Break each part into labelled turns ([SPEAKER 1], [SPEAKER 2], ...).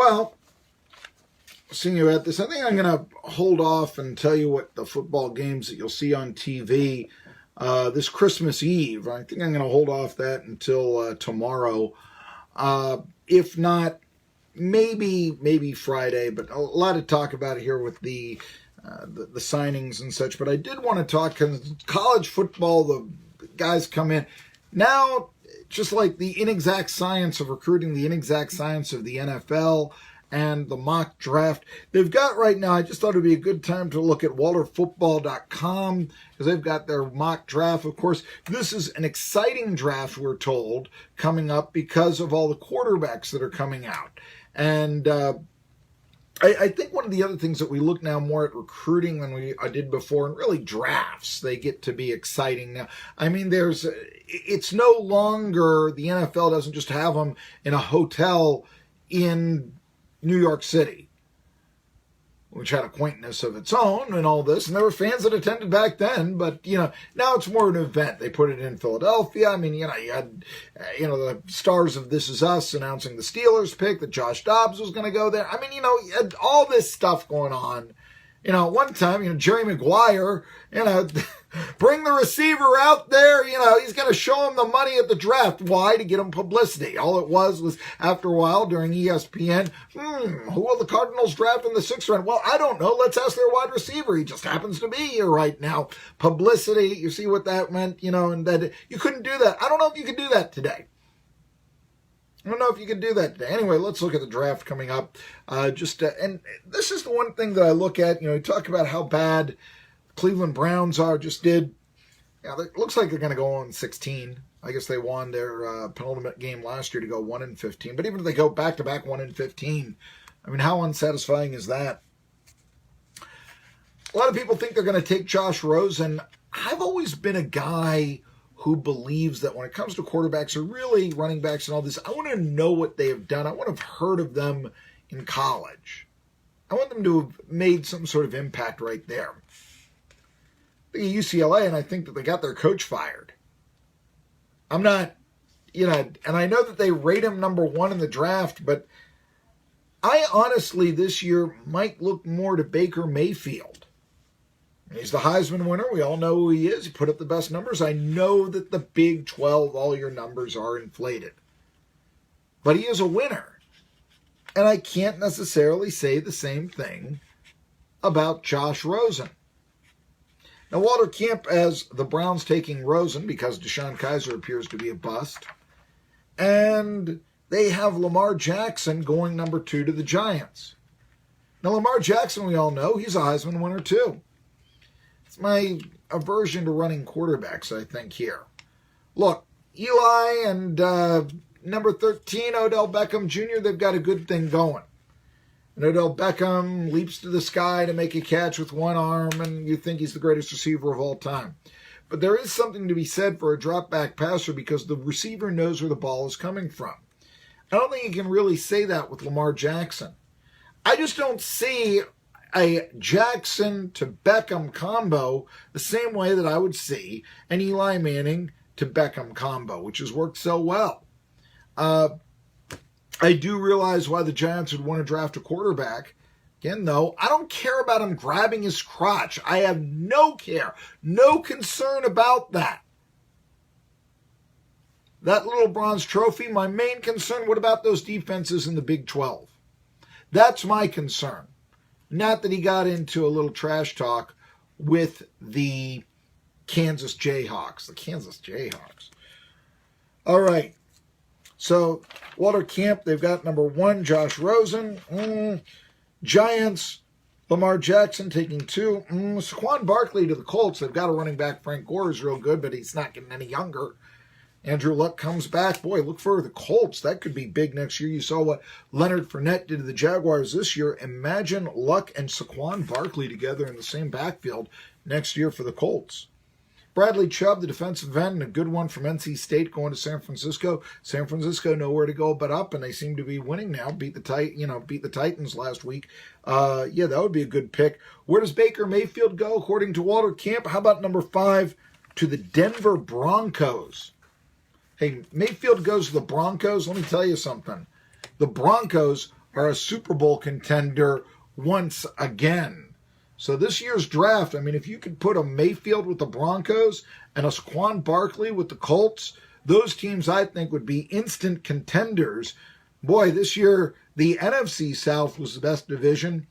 [SPEAKER 1] Well, seeing you at this, I think I'm going to hold off and tell you what the football games that you'll see on TV this Christmas Eve. I think I'm going to hold off that until tomorrow. If not, maybe Friday. But a lot to talk about here with the signings and such. But I did want to talk because college football, the guys come in now. Just like the inexact science of recruiting, the inexact science of the NFL and the mock draft. They've got right now, I just thought it would be a good time to look at WalterFootball.com because they've got their mock draft. Of course, this is an exciting draft, we're told, coming up because of all the quarterbacks that are coming out. And I think one of the other things that we look now more at recruiting than I did before, and really drafts, they get to be exciting now. I mean, it's no longer, the NFL doesn't just have them in a hotel in New York City, which had a quaintness of its own and all this. And there were fans that attended back then, but, now it's more an event. They put it in Philadelphia. I mean, you had, the stars of This Is Us announcing the Steelers pick that Josh Dobbs was going to go there. I mean, you had all this stuff going on. One time, Jerry Maguire, bring the receiver out there, he's going to show him the money at the draft. Why? To get him publicity. All it was after a while during ESPN, who will the Cardinals draft in the 6th round? Well, I don't know. Let's ask their wide receiver. He just happens to be here right now. Publicity, you see what that meant, and that you couldn't do that. I don't know if you could do that today. Anyway, let's look at the draft coming up. And this is the one thing that I look at. You talk about how bad Cleveland Browns are. It looks like they're going to go on 16. I guess they won their penultimate game last year to go 1-15. But even if they go back-to-back 1-15, I mean, how unsatisfying is that? A lot of people think they're going to take Josh Rosen. I've always been a guy who believes that when it comes to quarterbacks or really running backs and all this, I want to know what they have done. I want to have heard of them in college. I want them to have made some sort of impact right there. At UCLA, and I think that they got their coach fired. I'm not, and I know that they rate him number 1 in the draft, but I honestly this year might look more to Baker Mayfield. He's the Heisman winner. We all know who he is. He put up the best numbers. I know that the Big 12, all your numbers are inflated. But he is a winner. And I can't necessarily say the same thing about Josh Rosen. Now, Walter Camp has the Browns taking Rosen because Deshaun Kaiser appears to be a bust. And they have Lamar Jackson going number 2 to the Giants. Now, Lamar Jackson, we all know, he's a Heisman winner too. It's my aversion to running quarterbacks, I think, here. Look, Eli and number 13, Odell Beckham Jr., they've got a good thing going. And Odell Beckham leaps to the sky to make a catch with one arm, and you think he's the greatest receiver of all time. But there is something to be said for a drop-back passer because the receiver knows where the ball is coming from. I don't think you can really say that with Lamar Jackson. I just don't see a Jackson to Beckham combo the same way that I would see an Eli Manning to Beckham combo, which has worked so well. I do realize why the Giants would want to draft a quarterback. Again, though, I don't care about him grabbing his crotch. I have no care, no concern about that. That little bronze trophy, my main concern, what about those defenses in the Big 12? That's my concern. Not that he got into a little trash talk with the Kansas Jayhawks. The Kansas Jayhawks. All right. So, Walter Camp, they've got number 1, Josh Rosen. Giants, Lamar Jackson taking 2. Saquon Barkley to the Colts. They've got a running back. Frank Gore is real good, but he's not getting any younger. Andrew Luck comes back. Boy, look for the Colts. That could be big next year. You saw what Leonard Fournette did to the Jaguars this year. Imagine Luck and Saquon Barkley together in the same backfield next year for the Colts. Bradley Chubb, the defensive end, a good one from NC State going to San Francisco. San Francisco nowhere to go but up, and they seem to be winning now. Beat the Titans last week. That would be a good pick. Where does Baker Mayfield go according to Walter Camp? How about number 5 to the Denver Broncos? Hey, Mayfield goes to the Broncos. Let me tell you something. The Broncos are a Super Bowl contender once again. So this year's draft, I mean, if you could put a Mayfield with the Broncos and a Saquon Barkley with the Colts, those teams I think would be instant contenders. Boy, this year the NFC South was the best division.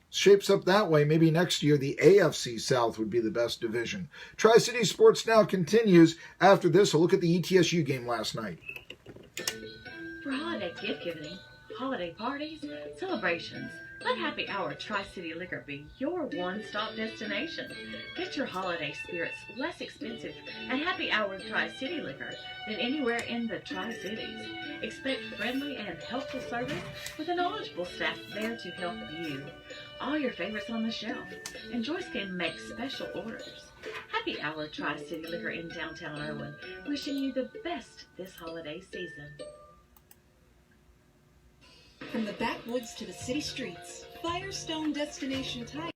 [SPEAKER 1] Shapes up that way. Maybe next year the AFC South would be the best division. Tri-City Sports Now continues. After this, a look at the ETSU game last night.
[SPEAKER 2] For holiday gift giving, holiday parties, celebrations, let Happy Hour Tri-City Liquor be your one-stop destination. Get your holiday spirits less expensive at Happy Hour Tri-City Liquor than anywhere in the Tri-Cities. Expect friendly and helpful service with a knowledgeable staff there to help you. All your favorites on the shelf, and Joyce can make special orders. Happy Hour Tri-City Liquor in downtown Irwin, wishing you the best this holiday season.
[SPEAKER 3] From the backwoods to the city streets, Firestone Destination Tire